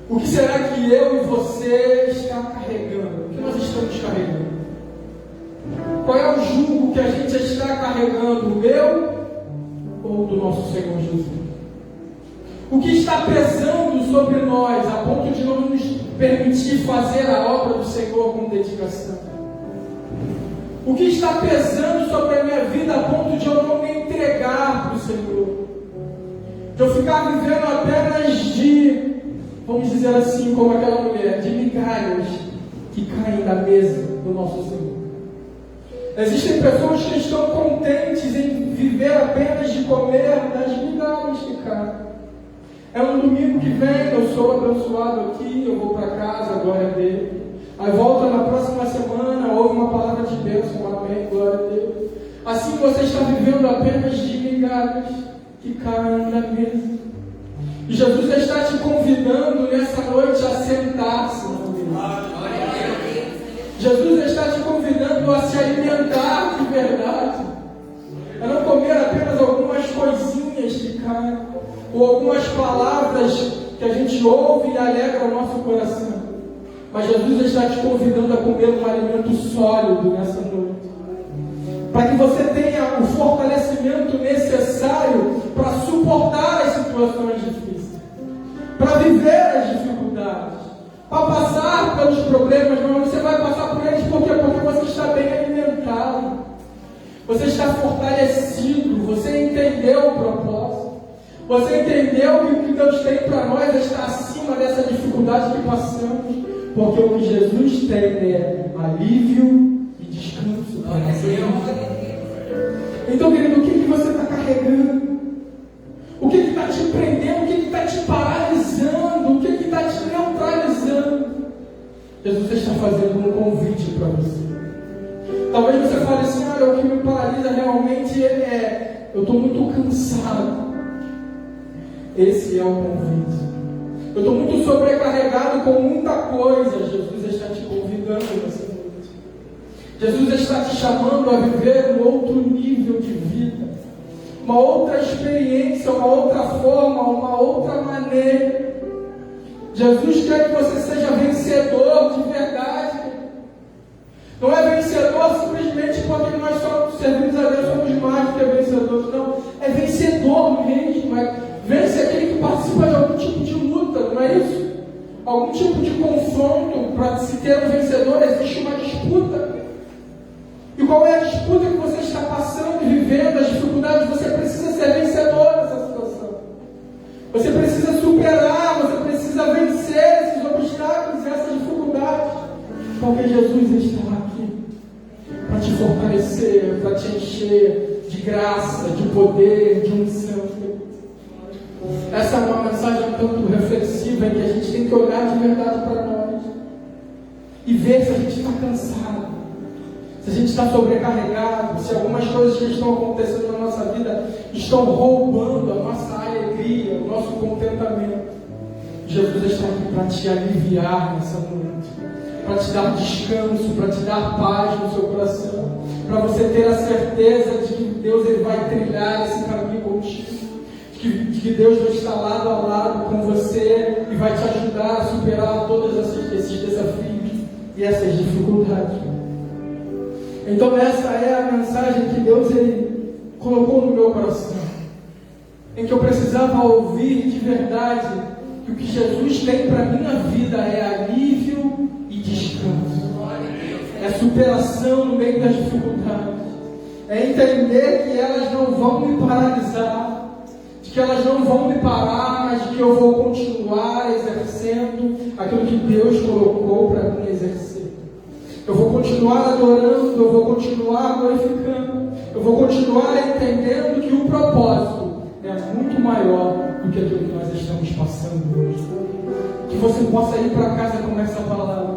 o que será que eu e você está carregando? O que nós estamos carregando? Qual é o jugo que a gente está carregando? O meu ou do nosso Senhor Jesus? O que está pesando sobre nós a ponto de não nos permitir fazer a obra do Senhor com dedicação? O que está pesando sobre a minha vida a ponto de eu não me entregar para o Senhor? De eu ficar vivendo apenas de, vamos dizer assim, como aquela mulher, de migalhas que caem da mesa do nosso Senhor. Existem pessoas que estão contentes em viver apenas de comer das migalhas que caem. É um domingo que vem, eu sou abençoado aqui, eu vou para casa, glória a Deus. Aí volta na próxima semana, ouve uma palavra de bênção, amém, glória a Deus. Assim você está vivendo apenas de migalhas que caem na mesa. E Jesus está te convidando nessa noite a sentar-se na mesa. Jesus está te convidando a se alimentar de verdade. A não comer apenas algumas coisinhas que caem, ou algumas palavras que a gente ouve e alegra o nosso coração. Mas Jesus está te convidando a comer um alimento sólido nessa noite, para que você tenha o fortalecimento necessário para suportar as situações difíceis, para viver as dificuldades, para passar pelos problemas. Mas você vai passar por eles porque você está bem alimentado, você está fortalecido, você entendeu o propósito, você entendeu que o que Deus tem para nós está acima dessa dificuldade que passamos, porque o que Jesus tem é alívio e descanso para nós. Então, querido, o que você está carregando? O que está te prendendo? O que está te paralisando? O que está te neutralizando? Jesus está fazendo um convite para você. Talvez você fale assim: olha, o que me paralisa realmente é eu estou muito cansado. Esse é o convite. Eu estou muito sobrecarregado com muita coisa. Jesus está te convidando nessa noite. Jesus está te chamando a viver um outro nível de vida, uma outra experiência, uma outra forma, uma outra maneira. Jesus quer que você seja vencedor de verdade. Não é vencedor simplesmente porque nós só servimos a Deus, somos mais do que vencedores. Não, é vencedor mesmo. Vence aquele que participa de algum tipo de luta, não é isso? Algum tipo de confronto. Para se ter um vencedor existe uma disputa. E qual é a disputa que você está passando e vivendo, as dificuldades? Você precisa ser vencedor nessa situação. Você precisa superar, você precisa vencer esses obstáculos, essas dificuldades. Porque Jesus está aqui para te fortalecer, para te encher de graça, de poder, de unção. Essa é uma mensagem tanto reflexiva em que a gente tem que olhar de verdade para nós e ver se a gente está cansado, se a gente está sobrecarregado, se algumas coisas que estão acontecendo na nossa vida estão roubando a nossa alegria, o nosso contentamento. Jesus está aqui para te aliviar nessa noite, para te dar descanso, para te dar paz no seu coração, para você ter a certeza de que Deus ele vai trilhar esse caminho contigo, de que Deus vai estar lado a lado com você e vai te ajudar a superar todos esses desafios e essas dificuldades. Então essa é a mensagem que Deus ele colocou no meu coração, em que eu precisava ouvir de verdade que o que Jesus tem para a minha vida é alívio e descanso, é superação no meio das dificuldades. É entender que elas não vão me paralisar, de que elas não vão me parar, mas de que eu vou continuar exercendo aquilo que Deus colocou para mim exercer. Eu vou continuar adorando, eu vou continuar glorificando, eu vou continuar entendendo que o propósito é muito maior do que aquilo que nós estamos passando hoje. Que você possa ir para casa com essa palavra,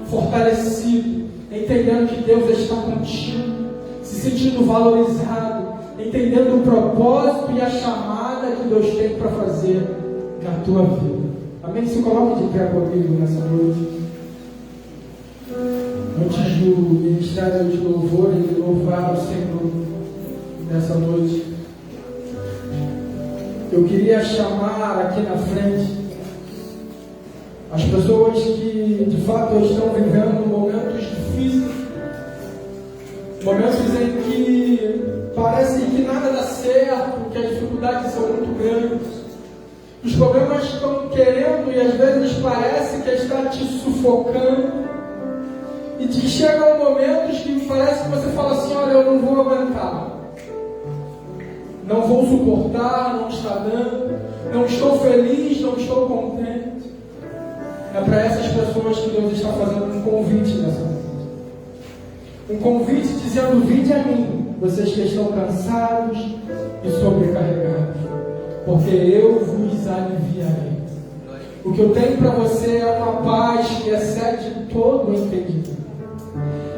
fortalecido, entendendo que Deus está contigo, se sentindo valorizado, entendendo o propósito e a chamada que Deus tem para fazer na tua vida. Amém? Se coloque de pé comigo nessa noite. Antes do ministério de louvor e louvar o Senhor nessa noite, eu queria chamar aqui na frente as pessoas que de fato estão vivendo momentos difíceis, momentos em que parece que nada dá certo, que as dificuldades são muito grandes, os problemas estão querendo e às vezes parece que está te sufocando, e que chegam momentos que parece que você fala assim: olha, eu não vou aguentar, não vou suportar, não está dando, não estou feliz, não estou contente. É para essas pessoas que Deus está fazendo um convite nessa noite. Um convite dizendo: vinde a mim, vocês que estão cansados e sobrecarregados, porque eu vos aliviarei. O que eu tenho para você é uma paz que excede todo o entendimento.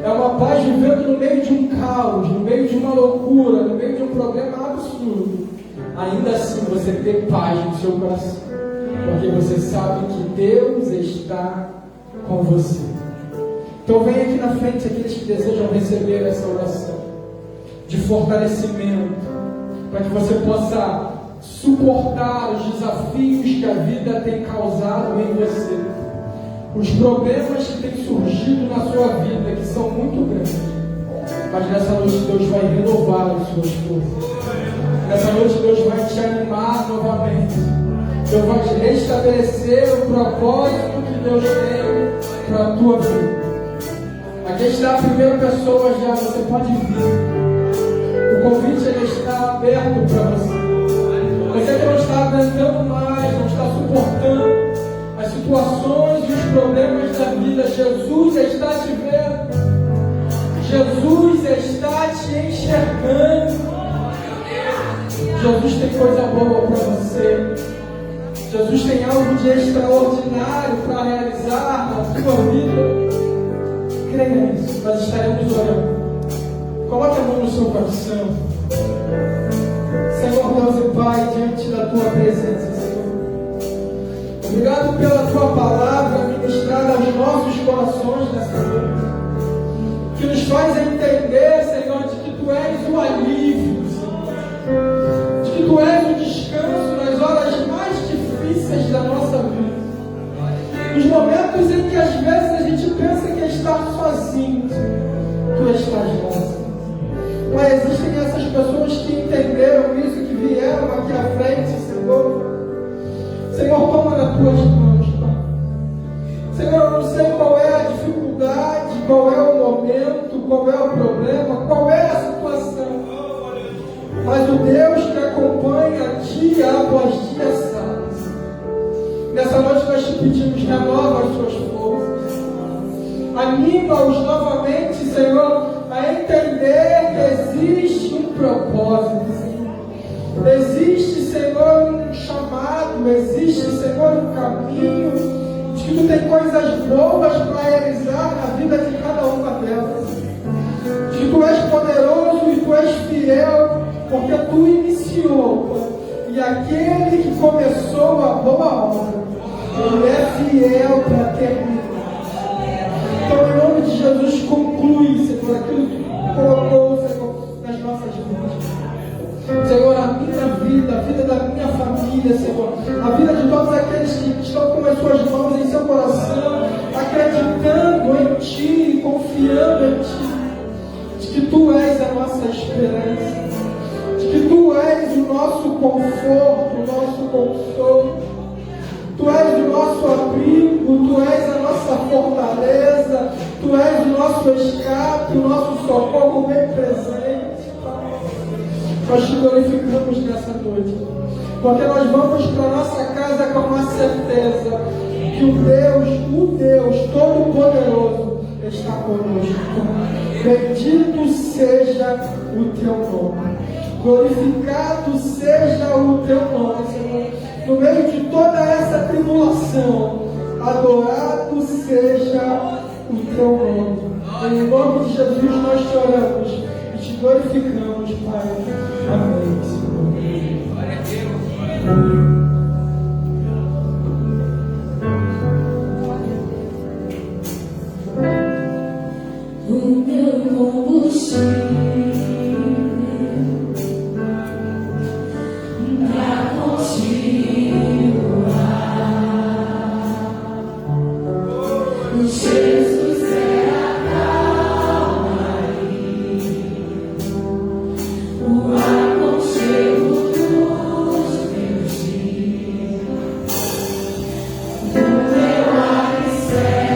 É uma paz vivendo no meio de um caos, no meio de uma loucura, no meio de um problema absurdo. Ainda assim você tem paz no seu coração, porque você sabe que Deus está com você. Então vem aqui na frente aqueles que desejam receber essa oração de fortalecimento, para que você possa suportar os desafios que a vida tem causado em você, os problemas que têm surgido na sua vida, que são muito grandes. Mas nessa noite Deus vai renovar as suas forças. Nessa noite Deus vai te animar novamente. Deus vai te restabelecer o propósito que Deus tem para a tua vida. Aqui está a primeira pessoa já, você pode vir. O convite ele está aberto para você. Você que não está aguentando mais, não está suportando as situações e os problemas da vida, Jesus está te vendo. Jesus está te enxergando. Jesus tem coisa boa para você. Jesus tem algo de extraordinário para realizar na sua vida. Creia nisso, nós estaremos orando. Coloque a mão no seu coração. Senhor Deus e Pai, diante da tua presença, Senhor. Obrigado pela tua palavra ministrada aos nossos corações nessa noite, que nos faz entender, Senhor, de que tu és o alívio, Senhor, de que tu és o descanso nas horas mais difíceis da nossa vida, nos momentos em que às vezes a gente pensa que está sozinho, Senhor, tu estás lá. Mas existem essas pessoas que entenderam isso, que vieram aqui à frente, Senhor. Senhor, toma nas tuas mãos, Pai. Senhor, eu não sei qual é a dificuldade, qual é o momento, qual é o problema, qual é a situação. Mas o Deus que acompanha dia após dia sabe. Nessa noite nós te pedimos, renova as suas forças. Anima-os novamente, Senhor, a entender que existe um propósito, Senhor. Existe, Senhor, um chamado, existe, Senhor, um caminho, de que tu tem coisas boas para realizar na vida de cada uma delas. De que tu és poderoso e tu és fiel, porque tu iniciou, e aquele que começou a boa obra, ele é fiel para terminar. Então, em nome de Jesus, conclui, Senhor, aquilo que tu colocou, Senhor, nas nossas vidas. Senhor, a minha vida, a vida da minha família, Senhor, a vida de todos aqueles que estão com as suas mãos em seu coração, acreditando em Ti, confiando em Ti, de que Tu és a nossa esperança, de que Tu és o nosso conforto, o nosso consolo. Tu és o nosso abrigo, Tu és a nossa fortaleza, Tu és o nosso escape. Nós te glorificamos nessa noite, porque nós vamos para a nossa casa com a certeza que o Deus Todo-Poderoso está conosco. Bendito seja o teu nome, glorificado seja o teu nome, Senhor. No meio de toda essa tribulação, adorado seja o teu nome. Em nome de Jesus nós te oramos e te glorificamos, Pai. Amém, Senhor. Glória a Deus. O meu combustível pra continuar. Jesus é a calmaria, o aconchego dos meus dias, o meu alicerce.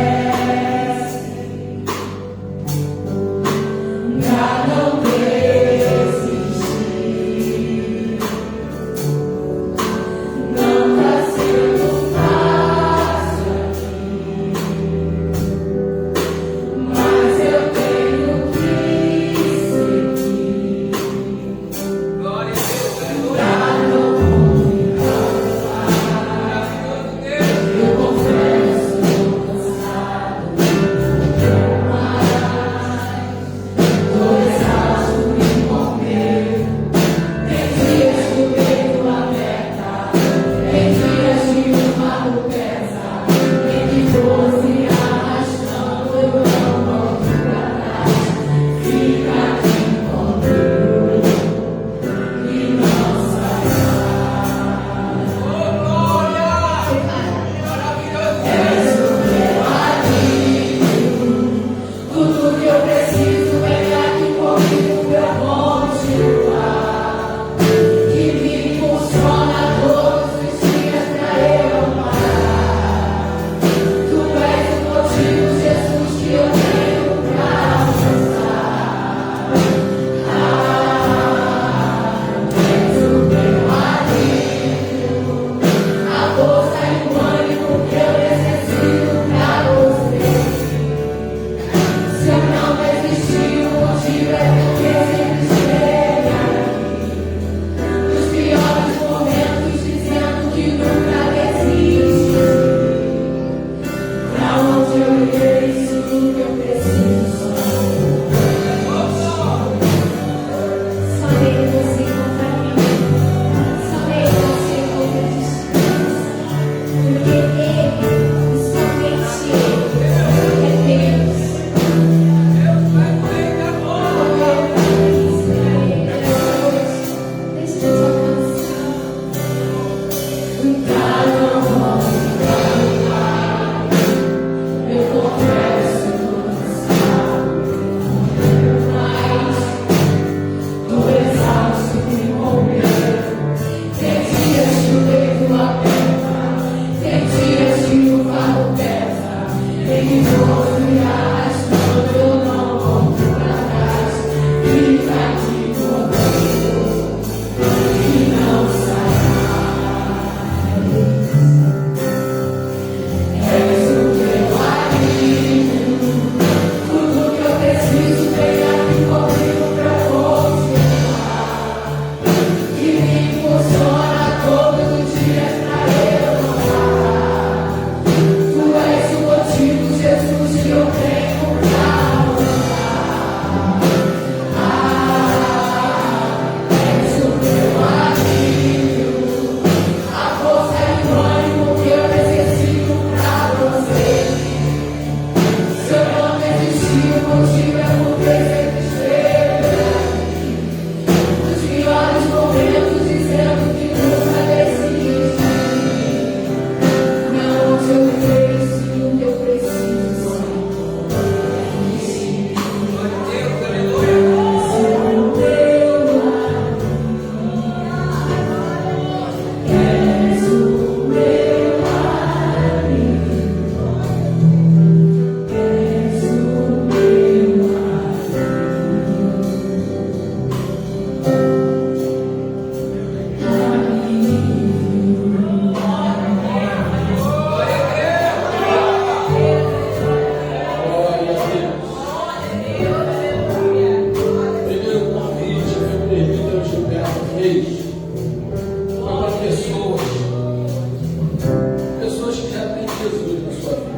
sua vida.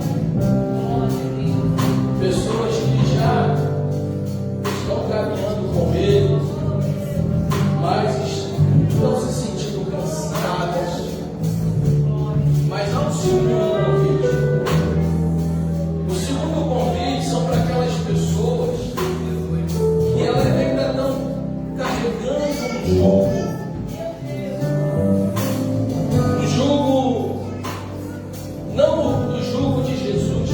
Pessoas que já estão caminhando com Ele, mas estão se sentindo cansadas. Mas há um segundo convite. O segundo convite são para aquelas pessoas que elas ainda estão carregando um jugo. O jugo, não o jugo de Jesus,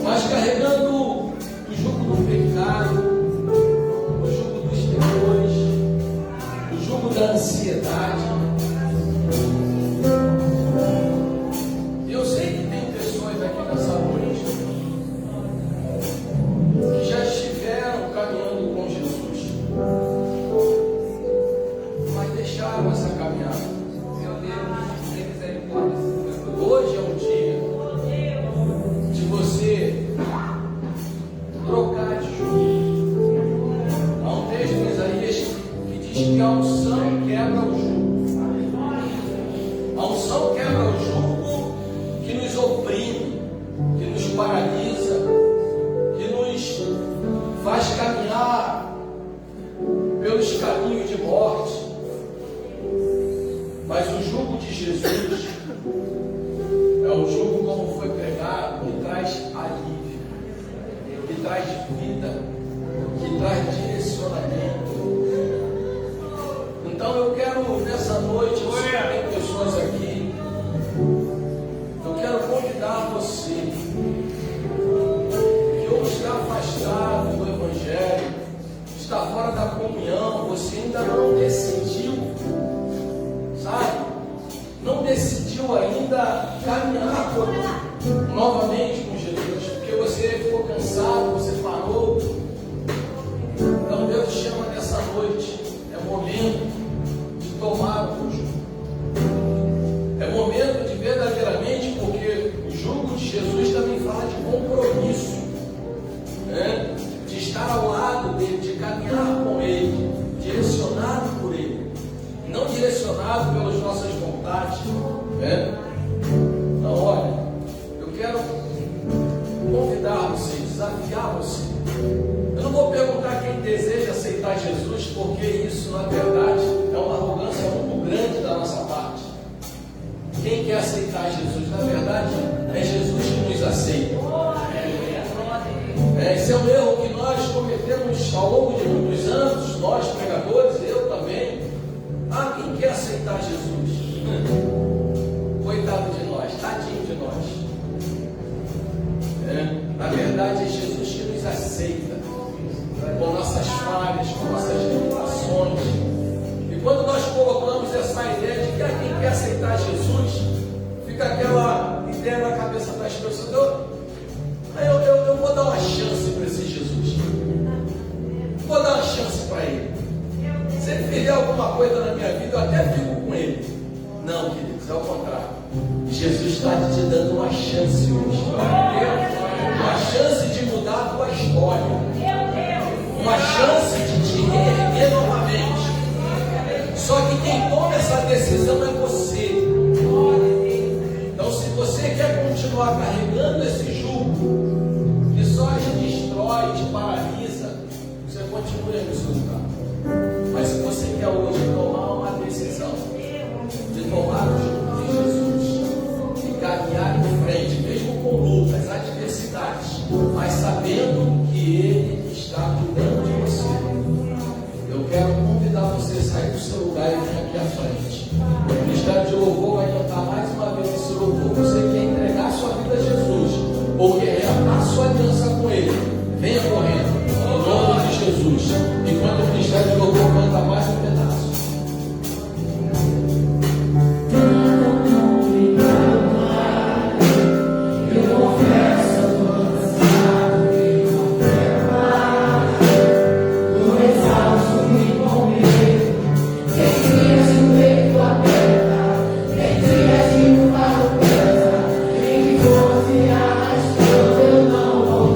mas carregando o jugo do pecado, o jugo dos temores, o jugo da ansiedade. Eu sei que tem pessoas aqui nessa noite que já estiveram caminhando com Jesus, mas deixaram essa caminhada. Hoje é um dia de você trocar de jugo. Há um texto em Isaías que diz que a unção quebra o jugo. A unção quebra o jugo que nos oprime, que nos paralisa, que nos faz caminhar pelos caminhos de morte. Mas o jugo de Jesus é um jugo, como foi pregado, que traz alívio, que traz vida, que traz direcionamento. Então eu quero, nessa noite, eu sei que tem pessoas aqui, eu quero convidar você que ou está afastado do Evangelho, está fora da comunhão, você ainda não decidiu, sabe? Não decidiu ainda caminhar novamente com Jesus, porque você ficou cansado, você parou. Então Deus te chama nessa noite, é momento de tomar o jugo. É momento de verdadeiramente, porque o jugo de Jesus também fala de compromisso, né? De estar ao lado dele, de caminhar com ele, direcionado por ele, não direcionado pelas nossas vontades, né? Então, olha, eu quero convidar você, desafiar você. Eu não vou perguntar quem deseja aceitar Jesus, porque isso, na verdade, é uma arrogância muito grande da nossa parte. Quem quer aceitar Jesus, na verdade, é Jesus que nos aceita. Esse é um erro que nós cometemos ao longo de muitos anos, nós pregadores, eu também. Quem quer aceitar Jesus? Coitado de nós, tadinho de nós. Na verdade, é Jesus que nos aceita, com nossas falhas, com nossas limitações. E quando nós colocamos essa ideia de que quem quer aceitar Jesus, fica aquela ideia na cabeça das pessoas: eu vou dar uma chance para esse Jesus, vou dar uma chance para ele. Se ele fizer alguma coisa na minha vida, eu até fico com ele. Não, queridos, é o contrário. Jesus está te dando uma chance hoje. Uma chance de mudar a tua história. Uma chance de te reerguer novamente. Só que quem toma essa decisão é você. Então, se você quer continuar carregando esse jugo que só te destrói, te paralisa, você continue no seu lugar. Mas se você quer hoje tomar uma decisão de tomar o jugo de Jesus e caminhar em frente, mesmo com lutas, adversidades, mas sabendo que Ele está cuidando de você, eu quero convidar você a sair do seu lugar e vir aqui à frente. O Ministério de Louvor vai cantar mais uma vez esse louvor. Você quer entregar sua vida a Jesus ou quer reatar sua aliança com Ele? Venha correndo, em nome de Jesus. Enquanto o Ministério de Louvor canta mais um pedaço. Eu não vou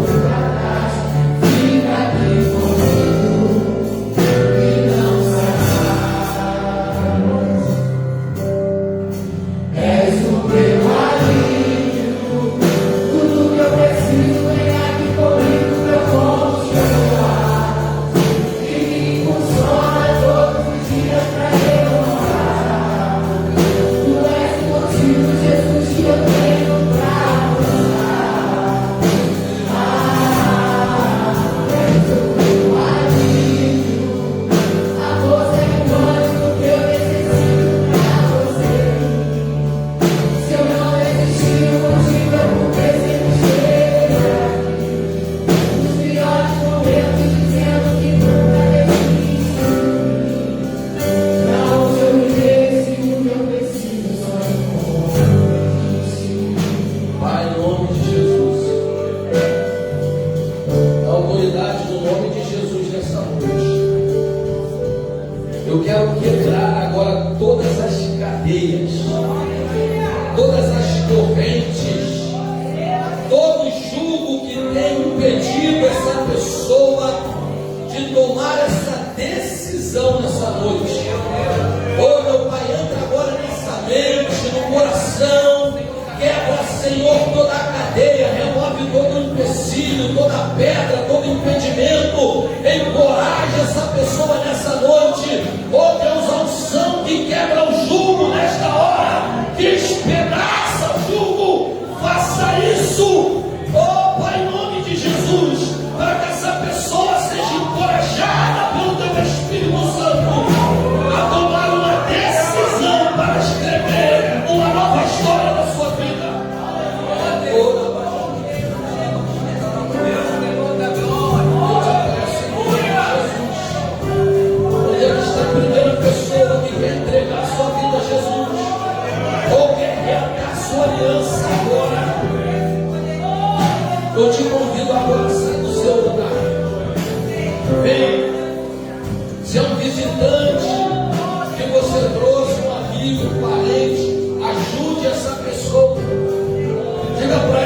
cadeias, todas as correntes, todo jugo que tem impedido essa pessoa de tomar essa decisão nessa noite. Oh, meu Pai, entra agora nessa mente, no coração, quebra, Senhor, toda a cadeia, remove todo o empecilho, toda a pedra, todo impedimento, encoraja essa pessoa nessa noite. Oh Deus, a unção que quebra o jugo nesta hora, que despedaça o jugo, faça isso, oh Pai, em nome de Jesus, para que essa pessoa seja encorajada pelo Teu Espírito Santo a tomar uma decisão para escrever uma nova história da sua vida. Onde é que está a primeira pessoa que quer entregar a sua vida a Jesus? Ou quer reatar a sua aliança agora? Eu te convido agora a sair do seu lugar. Vem. Se é um visitante que você trouxe, um amigo, um parente, ajude essa pessoa. Diga para